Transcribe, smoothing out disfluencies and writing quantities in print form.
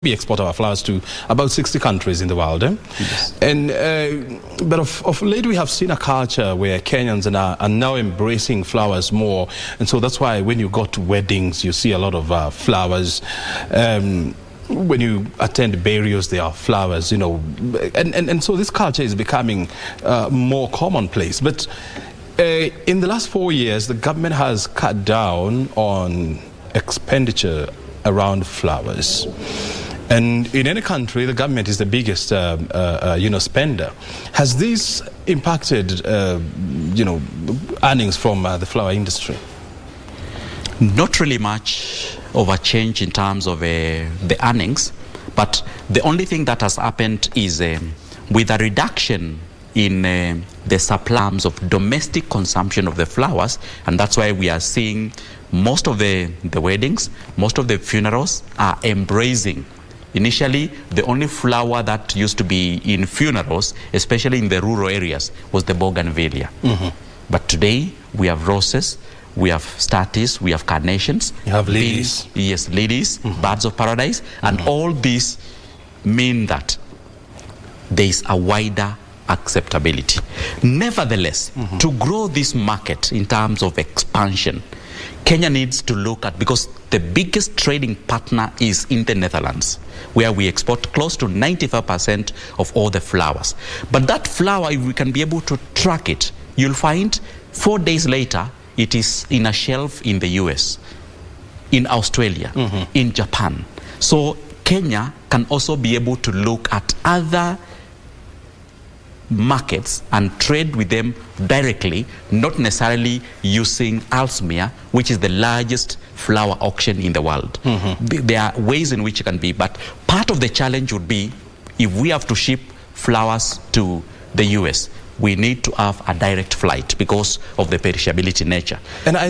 We export our flowers to about 60 countries in the world. Yes. And but of late we have seen a culture where Kenyans are now embracing flowers more, and so that's why when you go to weddings you see a lot of flowers. When you attend burials there are flowers, you know, and so this culture is becoming more commonplace. But in the last 4 years the government has cut down on expenditure around flowers. And in any country, the government is the biggest, spender. Has this impacted, earnings from the flower industry? Not really much of a change in terms of the earnings, but the only thing that has happened is with a reduction in the supply of domestic consumption of the flowers, and that's why we are seeing most of the weddings, most of the funerals are embracing. Initially, the only flower that used to be in funerals, especially in the rural areas, was the bougainvillea. Mm-hmm. But today, we have roses, we have statice, we have carnations. You have lilies. Yes, lilies, mm-hmm. birds of paradise. And mm-hmm. all these mean that there is a wider acceptability. Nevertheless, mm-hmm. to grow this market in terms of expansion, Kenya needs to look at, because the biggest trading partner is in the Netherlands, where we export close to 95% of all the flowers. But that flower, if we can be able to track it, you'll find 4 days later, it is in a shelf in the US, in Australia, mm-hmm. in Japan. So Kenya can also be able to look at other markets and trade with them directly, not necessarily using Aalsmeer, which is the largest flower auction in the world. Mm-hmm. There are ways in which it can be, but part of the challenge would be if we have to ship flowers to the US, we need to have a direct flight because of the perishability nature. And